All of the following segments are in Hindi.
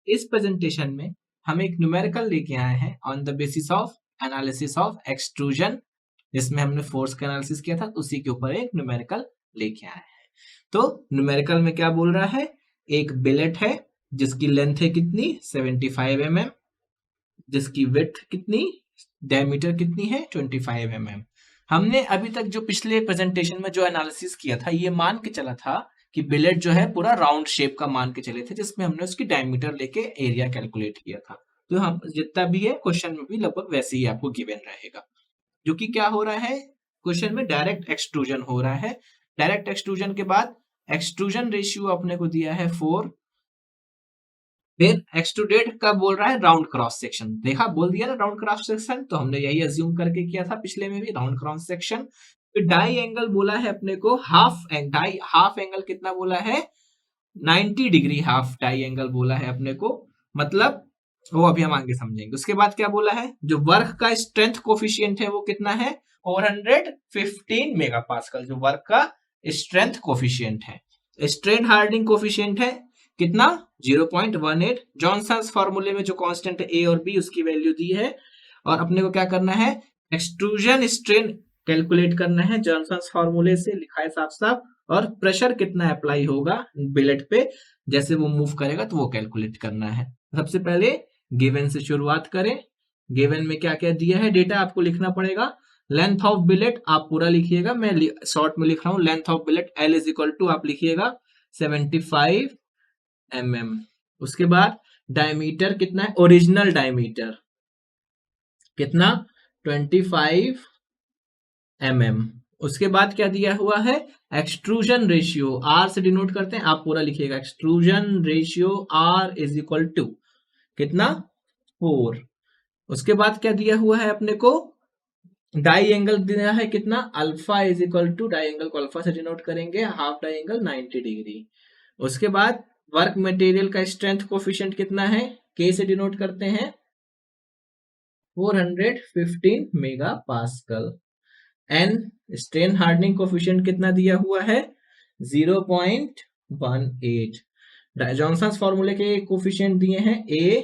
इस प्रेजेंटेशन में हम एक न्यूमेरिकल लेके आए हैं on the basis of analysis of extrusion, जिसमें हमने फोर्स का एनालिसिस किया था, उसी के ऊपर एक न्यूमेरिकल लेके आए हैं। तो न्यूमेरिकल में क्या बोल रहा है, एक बिलेट है जिसकी लेंथ है कितनी 75 mm, जिसकी विड्थ कितनी, डायमीटर कितनी है 25 mm। हमने अभी तक जो पिछले प्रेजेंटेशन में जो एनालिसिस किया था, ये मान के चला था कि बिलेट जो है पूरा राउंड शेप का मान के चले थे, जिसमें हमने उसकी डायमीटर लेके एरिया कैलकुलेट किया था। तो हम जितना भी है क्वेश्चन में भी लगभग वैसे ही आपको गिवन रहेगा, जो कि क्या हो रहा है, क्वेश्चन में डायरेक्ट एक्सट्रूजन हो रहा है। डायरेक्ट एक्सट्रूजन के बाद एक्सट्रूजन रेशियो अपने को दिया है 4, फिर एक्सट्रूडेड का बोल रहा है राउंड क्रॉस सेक्शन, देखा बोल दिया ना राउंड क्रॉस सेक्शन, तो हमने यही अज्यूम करके किया था पिछले में भी राउंड क्रॉस सेक्शन। फिर डाई एंगल बोला है अपने को हाफ एंगल कितना बोला है 90 डिग्री, हाफ डाई एंगल बोला है अपने को, मतलब वो अभी हम आगे समझेंगे। उसके बाद क्या बोला है, जो वर्क का स्ट्रेंथ कोफिशिएंट है वो कितना है 415 मेगापास्कल, जो वर्क का स्ट्रेंथ कोफिशिएंट है। स्ट्रेन हार्डनिंग कोफिशिएंट है कितना 0.18। जॉनसन्स फार्मूले में जो कांस्टेंट है ए और बी, उसकी वैल्यू दी है, और अपने को क्या करना है एक्सट्रूजन स्ट्रेन कैलकुलेट करना है, जॉनसन्स फार्मूले से लिखा है साफ साफ, और प्रेशर कितना अप्लाई होगा बिलेट पे जैसे वो मूव करेगा, तो वो कैलकुलेट करना है। सबसे पहले गिवन से शुरुआत करें। गिवन में क्या क्या दिया है डेटा आपको लिखना पड़ेगा। लेंथ ऑफ बिलेट आप पूरा लिखिएगा, मैं शॉर्ट में लिख रहा हूँ। Length of billet L is equal to आप लिखिएगा 75 mm। उसके बाद डायमीटर कितना है, ओरिजिनल डायमीटर कितना 25 mm। उसके बाद क्या दिया हुआ है एक्सट्रूजन रेशियो, R से डिनोट करते हैं, आप पूरा लिखिएगा extrusion ratio R is equal to कितना 4। उसके बाद क्या दिया हुआ है अपने को, डाई एंगल दिया है कितना alpha is equal to, die angle को अल्फा से डिनोट करेंगे, हाफ डाई एंगल 90 डिग्री। उसके बाद वर्क मटेरियल का स्ट्रेंथ कोफिशिएंट कितना है, K से डिनोट करते हैं 415 mega pascal. N strain hardening coefficient कितना दिया हुआ है 0.18। जॉनसन्स फॉर्मूले के कोफिशिएंट दिए हैं A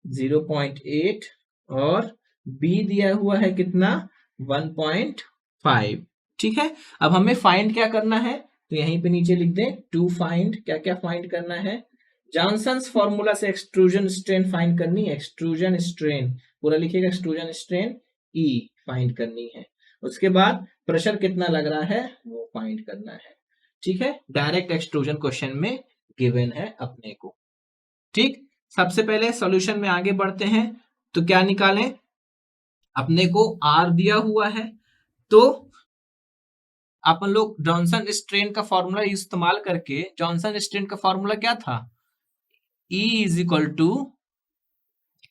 0.8 और B दिया हुआ है कितना 1.5। ठीक है, अब हमें फाइंड क्या करना है, तो यहीं पे नीचे लिख दें टू फाइंड, क्या क्या फाइंड करना है, जॉनसन्स फॉर्मूला से एक्सट्रूजन स्ट्रेन फाइंड करनी है, एक्सट्रूजन स्ट्रेन पूरा लिखिएगा, एक्सट्रूजन स्ट्रेन E फाइंड करनी है। उसके बाद प्रेशर कितना लग रहा है वो फाइंड करना है। ठीक है, डायरेक्ट एक्सट्रूजन क्वेश्चन में गिवन है अपने को। ठीक, सबसे पहले सॉल्यूशन में आगे बढ़ते हैं, तो क्या निकालें, अपने को R दिया हुआ है, तो अपन लोग जॉनसन स्ट्रेन का फॉर्मूला इस्तेमाल करके, जॉनसन स्ट्रेन का फॉर्मूला क्या था E इज इक्वल टू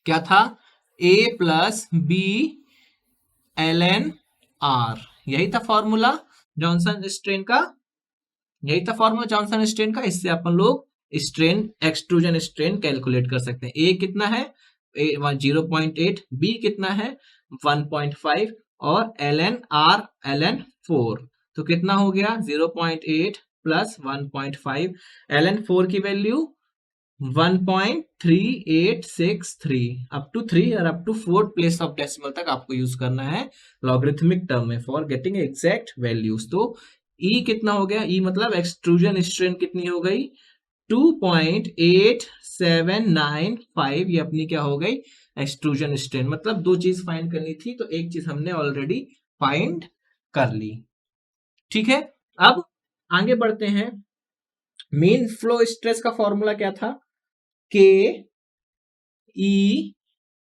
क्या था A plus B ln R, यही था फॉर्मूला जॉनसन स्ट्रेन का, यही था फॉर्मूला जॉनसन स्ट्रेन का। इससे अपन लोग स्ट्रेन एक्सट्रूजन स्ट्रेन कैलकुलेट कर सकते हैं। ए कितना है 0.8, बी कितना है 1.5 और ln R ln 4, तो कितना हो गया 0.8 प्लस 1.5, ln 4 की वैल्यू 1.3863 अप टू 3 और up to 4 place of decimal तक आपको यूज करना है लॉगरिथमिक टर्म में फॉर गेटिंग एग्जैक्ट वैल्यूज। तो E कितना हो गया, E मतलब एक्सट्रूजन स्ट्रेन कितनी हो गई 2.8795, ये अपनी क्या हो गई एक्सट्रूजन स्ट्रेन। मतलब दो चीज फाइंड करनी थी, तो एक चीज हमने ऑलरेडी फाइंड कर ली। ठीक है, अब आगे बढ़ते हैं। मेन फ्लो स्ट्रेस का फॉर्मूला क्या था, K E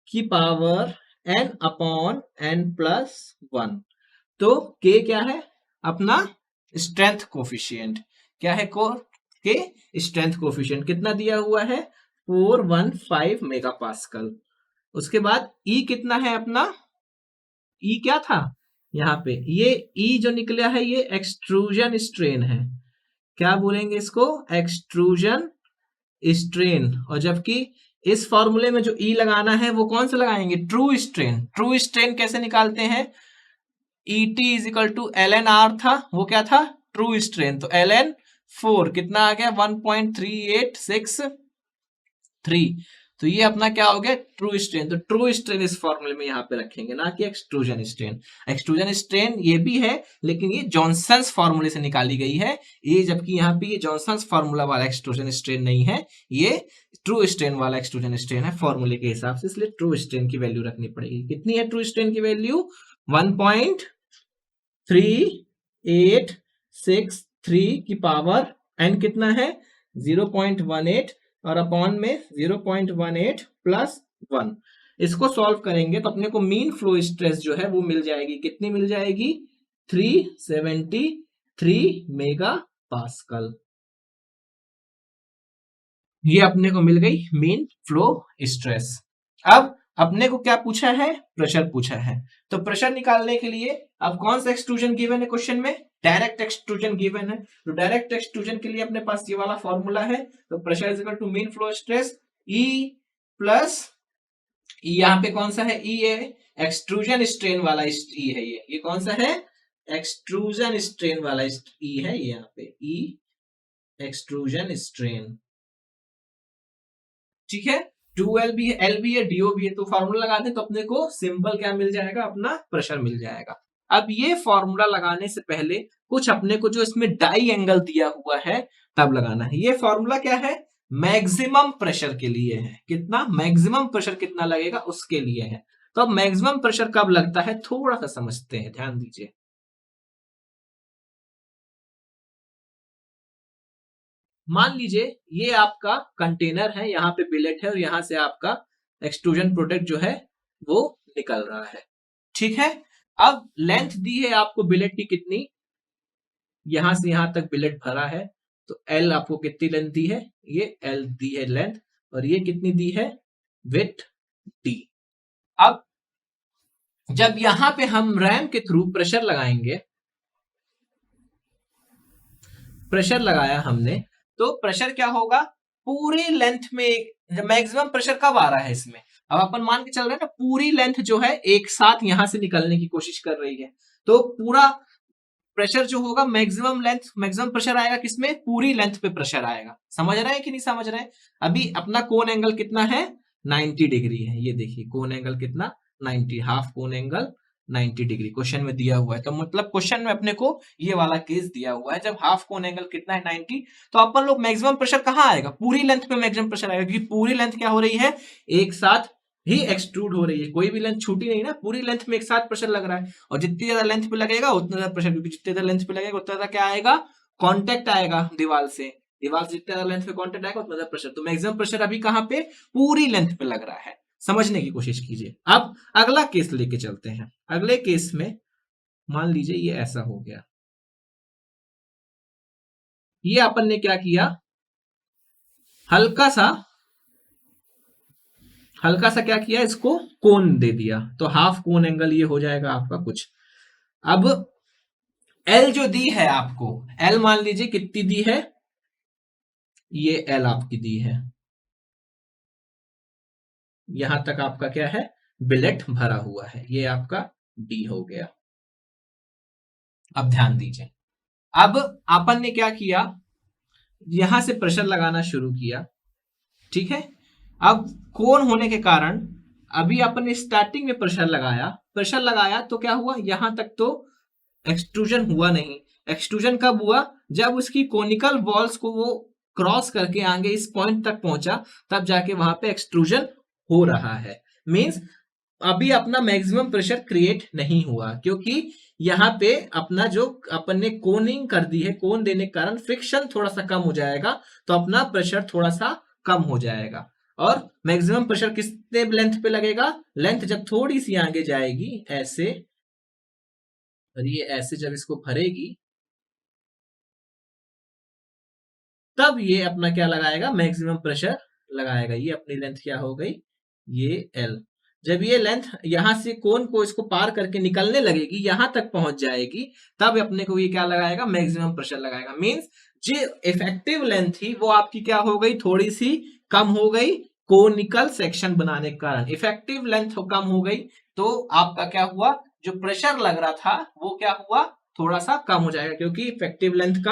की power n upon n plus 1। तो K क्या है अपना स्ट्रेंथ कोफिशिएंट, क्या है के स्ट्रेंथ कोफिशिएंट कितना दिया हुआ है 415 मेगापास्कल। उसके बाद E कितना है अपना, E क्या था यहाँ पे, ये E जो निकला है ये एक्सट्रूजन स्ट्रेन है, क्या बोलेंगे इसको एक्सट्रूजन स्ट्रेन। और जबकि इस फॉर्मूले में जो E लगाना है वो कौन सा लगाएंगे ट्रू स्ट्रेन। ट्रू स्ट्रेन कैसे निकालते हैं, ET is equal to ln R था, वो क्या था ट्रू स्ट्रेन, तो ln 4 कितना आ गया 1.386 3। तो ये अपना क्या हो गया, ट्रू स्ट्रेन। तो ट्रू स्ट्रेन इस फॉर्मूले में यहाँ पे रखेंगे, ना कि एक्सट्रूजन स्ट्रेन। एक्सट्रूजन स्ट्रेन ये भी है, लेकिन ये जॉनसन्स फॉर्मूले से निकाली गई है ये, जबकि यहाँ पे ये जॉनसन्स फॉर्मूला वाला एक्सट्रूजन स्ट्रेन नहीं है, ये ट्रू स्ट्रेन वाला एक्सट्रूजन स्ट्रेन है फॉर्मूले के हिसाब से। इसलिए ट्रू स्ट्रेन की वैल्यू रखनी पड़ेगी। कितनी है ट्रू स्ट्रेन की वैल्यू, 1.3863 की पावर n कितना है 0.18 और अपॉन में 0.18 प्लस 1। इसको सॉल्व करेंगे तो अपने को मीन फ्लो स्ट्रेस जो है वो मिल जाएगी। कितनी मिल जाएगी, 373 मेगा पास्कल। ये अपने को मिल गई मीन फ्लो स्ट्रेस। अब अपने को क्या पूछा है, प्रेशर पूछा है। तो प्रेशर निकालने के लिए अब कौन सा एक्सट्रूजन गिवन है क्वेश्चन में, डायरेक्ट एक्सट्रूजन गिवन है। तो डायरेक्ट एक्सट्रूजन के लिए अपने पास ये वाला फॉर्मूला है। तो pressure is equal to mean flow stress E plus यहाँ पे कौन सा है, E है, एक्सट्रूजन स्ट्रेन वाला E है। ये कौन सा है, एक्सट्रूजन स्ट्रेन वाला E है, ये यहाँ पे E एक्सट्रूजन स्ट्रेन, ठीक है। 2L भी है, L भी है, DO भी है। तो फॉर्मूला लगा दे तो अपने को सिंपल क्या मिल जाएगा, अपना प्रेशर मिल जाएगा। अब ये फॉर्मूला लगाने से पहले कुछ अपने को जो इसमें डाई एंगल दिया हुआ है तब लगाना है। ये फॉर्मूला क्या है, मैक्सिमम प्रेशर के लिए है। कितना, मैक्सिमम प्रेशर कितना लगेगा उसके लिए है। तो अब मैक्सिमम प्रेशर कब लगता है थोड़ा सा समझते हैं, ध्यान दीजिए। मान लीजिए ये आपका कंटेनर है, यहाँ पे बिलेट है और यहां से आपका एक्सट्रूजन प्रोडक्ट जो है वो निकल रहा है, ठीक है। अब लेंथ दी है आपको बिलेट की कितनी, यहां से यहां तक बिलेट भरा है, तो एल आपको कितनी लेंथ दी है, ये एल दी है लेंथ, और ये कितनी दी है, विड्थ डी। अब जब यहां पे हम रैम के थ्रू प्रेशर लगाएंगे, प्रेशर लगाया हमने, तो प्रेशर क्या होगा, पूरी लेंथ में मैक्सिमम प्रेशर कब आ रहा है इसमें, अब अपन मान के चल रहे हैं ना पूरी लेंथ जो है एक साथ यहां से निकलने की कोशिश कर रही है, तो पूरा प्रेशर जो होगा मैक्सिमम लेंथ, मैक्सिमम प्रेशर आएगा किसमें, पूरी लेंथ पे प्रेशर आएगा। समझ रहे हैं कि नहीं समझ रहे हैं। अभी अपना कोन एंगल कितना है, 90 डिग्री है। ये देखिए कोन एंगल कितना, 90, हाफ कोन एंगल 90 डिग्री क्वेश्चन में दिया हुआ है। तो मतलब क्वेश्चन में अपने को ये वाला केस दिया हुआ है, जब हाफ कोन एंगल कितना है 90, तो अपन लोग मैक्सिमम प्रेशर कहाँ आएगा, पूरी लेंथ पे मैक्सिमम प्रेशर आएगा, क्योंकि पूरी लेंथ क्या हो रही है, एक साथ ही एक्सट्रूड हो रही है, कोई भी लेंथ छूटी नहीं ना, पूरी लेंथ में एक साथ प्रेशर लग रहा है। और जितनी ज्यादा लेंथ पे लगेगा उतना ज्यादा प्रेशर, क्योंकि जितनी ज्यादा लेंथ पे लगेगा उतना ज्यादा क्या आएगा, कांटेक्ट आएगा दीवार से, दीवार से जितना ज्यादा लेंथ पे कांटेक्ट आएगा उतना ज्यादा प्रेशर। तो मैक्सिमम प्रेशर अभी कहाँ पे, पूरी लेंथ पे लग रहा है। समझने की कोशिश कीजिए। अब अगला केस लेके चलते हैं। अगले केस में मान लीजिए ये ऐसा हो गया, ये अपन ने क्या किया, हल्का सा क्या किया, इसको कोन दे दिया, तो हाफ कोन एंगल ये हो जाएगा आपका कुछ। अब एल जो दी है आपको, एल मान लीजिए कितनी दी है, ये एल आपकी दी है, यहां तक आपका क्या है, बिलेट भरा हुआ है, ये आपका डी हो गया। अब ध्यान दीजिए, अब अपन ने क्या किया, यहां से प्रेशर लगाना शुरू किया, ठीक है। अब कोन होने के कारण अभी अपन ने स्टार्टिंग में प्रेशर लगाया तो क्या हुआ, यहां तक तो एक्सट्रूजन हुआ नहीं। एक्सट्रूजन कब हुआ, जब उसकी कोनिकल वॉल्स को वो क्रॉस करके आगे इस पॉइंट तक पहुंचा, तब जाके वहां पे एक्सट्रूजन हो रहा है। मींस अभी अपना मैक्सिमम प्रेशर क्रिएट नहीं हुआ, क्योंकि यहाँ पे अपना जो अपन ने कोनिंग कर दी है, कोन देने के कारण फ्रिक्शन थोड़ा सा कम हो जाएगा, तो अपना प्रेशर थोड़ा सा कम हो जाएगा। और मैक्सिमम प्रेशर कितने लेंथ पे लगेगा, लेंथ जब थोड़ी सी आगे जाएगी ऐसे, और ये ऐसे जब इसको भरेगी, तब ये अपना क्या लगाएगा, मैक्सिमम प्रेशर लगाएगा। ये अपनी लेंथ क्या हो गई, ये एल। जब ये लेंथ यहां से कोन को इसको पार करके निकलने लगेगी, यहां तक पहुंच जाएगी, तब अपने को ये क्या लगाएगा, मैक्सिमम प्रेशर लगाएगा। मींस जो इफेक्टिव लेंथ थी वो आपकी क्या हो गई, थोड़ी सी कम हो गई, कोनिकल सेक्शन बनाने के कारण इफेक्टिव लेंथ कम हो गई, तो आपका क्या हुआ, जो प्रेशर लग रहा था वो क्या हुआ, थोड़ा सा कम हो जाएगा, क्योंकि इफेक्टिव लेंथ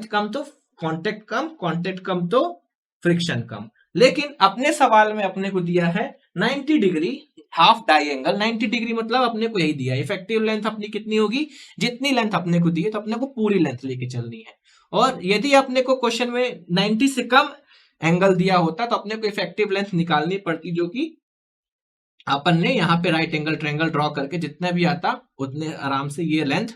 कम तो कांटेक्ट कम तो फ्रिक्शन कम। लेकिन अपने सवाल में अपने को दिया है 90 degree half die angle. 90 degree मतलब अपने को यही दिया है। इफेक्टिव लेंथ अपनी कितनी होगी, जितनी लेंथ अपने को दी है तो अपने को पूरी लेंथ लेके चलनी है। और यदि अपने को क्वेश्चन में 90 से कम एंगल दिया होता तो अपने को इफेक्टिव लेंथ निकालनी पड़ती, जो कि अपन ने यहाँ पे राइट एंगल ट्रायंगल ड्रॉ करके जितना भी आता उतने आराम से ये लेंथ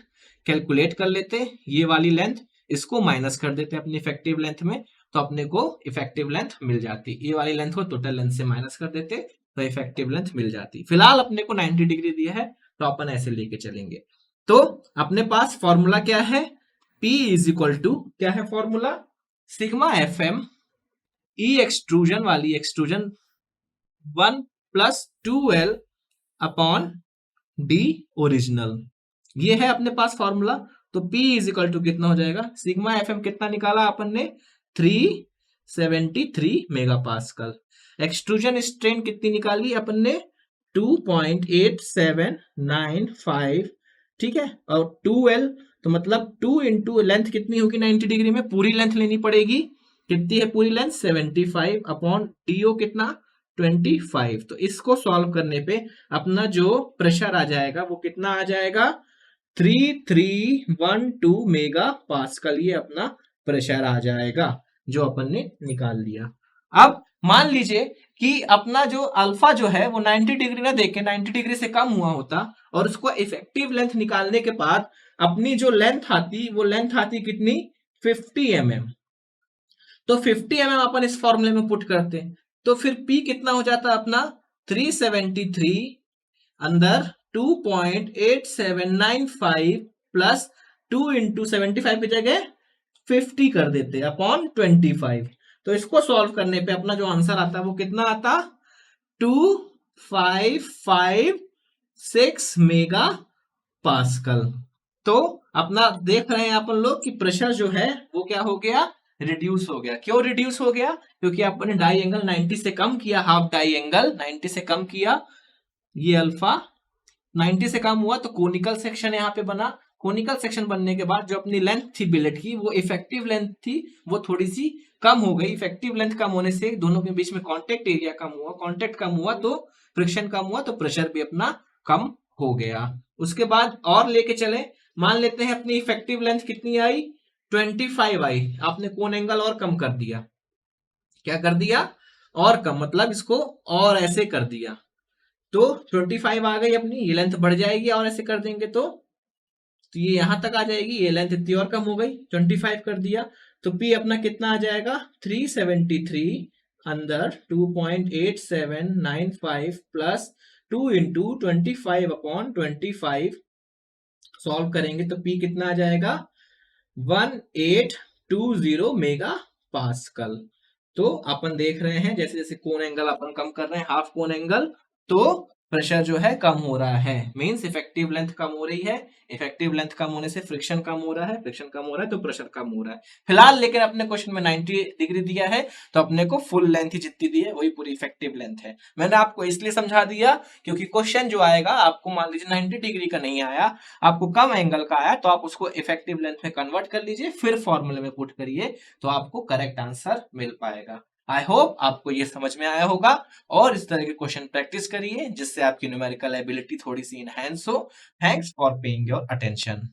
कैलकुलेट कर लेते, ये वाली लेंथ इसको माइनस कर देते अपनी इफेक्टिव लेंथ में, तो अपने को इफेक्टिव लेंथ मिल जाती। ये वाली लेंथ को टोटल लेंथ से माइनस कर देते तो इफेक्टिव लेंथ मिल जाती। फिलहाल अपने को 90 डिग्री दिया है तो अपन ऐसे लेके चलेंगे। तो अपने पास फॉर्मूला क्या है, P इज इक्वल टू क्या है formula, sigma F M E extrusion वाली extrusion 1 plus 2L upon D original, ये है अपने पास फॉर्मूला। तो P इज इक्वल टू कितना हो जाएगा, सिग्मा एफ एम कितना निकाला अपन ने 373 मेगापास्कल। एक्सट्रूजन स्ट्रेन कितनी निकाली अपन ने 2.8795, ठीक है। और 2L तो मतलब 2 इंटू लेंथ कितनी होगी 90 डिग्री में, पूरी लेंथ लेनी पड़ेगी। कितनी है पूरी लेंथ 75 अपॉन डीओ कितना 25। तो इसको सॉल्व करने पे अपना जो प्रेशर आ जाएगा वो कितना आ जाएगा 3312 मेगा पास्कल, ये अपना प्रेशर आ जाएगा जो अपन ने निकाल लिया। अब मान लीजिए कि अपना जो अल्फा जो है वो 90 डिग्री ना देके 90 डिग्री से कम हुआ होता और उसको इफेक्टिव लेंथ निकालने के बाद अपनी जो लेंथ आती वो लेंथ आती कितनी 50 mm। तो 50 mm अपन इस फॉर्मूले में पुट करते हैं तो फिर P कितना हो जाता अपना 373 अंदर 2.8795 प्लस 2 इंटू 75 की जगह 50 कर देते अपॉन 25। तो इसको सॉल्व करने पे अपना जो आंसर आता है वो कितना आता 2556 मेगा पास्कल। तो अपना देख रहे हैं अपन लोग कि प्रेशर जो है वो क्या हो गया रिड्यूस हो गया। क्यों रिड्यूस हो गया, क्योंकि अपन ने डाई एंगल 90 से कम किया, हाफ डाई एंगल 90 से कम किया, ये अल्फा 90 से कम हुआ तो कोनिकल सेक्शन यहाँ पे बना। कोनिकल सेक्शन बनने के बाद जो अपनी लेंथ थी बिलेट की वो इफेक्टिव लेंथ थी वो थोड़ी सी कम हो गई। इफेक्टिव लेंथ कम होने से दोनों के बीच में कांटेक्ट एरिया कम हुआ, कांटेक्ट कम हुआ तो फ्रिक्शन कम हुआ तो प्रेशर भी अपना कम हो गया। उसके बाद और लेके चले, मान लेते हैं अपनी इफेक्टिव लेंथ कितनी आई 25 आई, आपने कोन एंगल और कम कर दिया, क्या कर दिया और कम, मतलब इसको और ऐसे कर दिया तो 25 आ गई अपनी, ये लेंथ बढ़ जाएगी और ऐसे कर देंगे तो ये यहां तक आ जाएगी, ये लेंथ इतनी और कम हो गई 25 कर दिया तो P अपना कितना आ जाएगा 373 अंदर 2.8795 प्लस 2 इंटू 25 अपॉन 25 सॉल्व करेंगे तो P कितना आ जाएगा 1820 मेगा पास्कल। तो अपन देख रहे हैं जैसे जैसे कोन एंगल अपन कम कर रहे हैं हाफ कोन एंगल तो प्रेशर जो है कम हो रहा है, मींस इफेक्टिव लेंथ कम हो रही है। इफेक्टिव लेंथ कम होने से फ्रिक्शन कम हो रहा है, फ्रिक्शन कम हो रहा है तो प्रेशर कम हो रहा है। फिलहाल लेकिन अपने क्वेश्चन में 90 डिग्री दिया है तो अपने को फुल लेंथ ही जितनी दी है वही पूरी इफेक्टिव लेंथ है। मैंने आपको इसलिए समझा दिया क्योंकि क्वेश्चन जो आएगा आपको मान लीजिए 90 डिग्री का नहीं आया, आपको कम एंगल का आया तो आप उसको इफेक्टिव लेंथ में कन्वर्ट कर लीजिए फिर फॉर्मूले में पुट करिए तो आपको करेक्ट आंसर मिल पाएगा। आई होप आपको ये समझ में आया होगा और इस तरह के क्वेश्चन प्रैक्टिस करिए जिससे आपकी न्यूमेरिकल एबिलिटी थोड़ी सी इनहैंस हो। Thanks for paying your attention.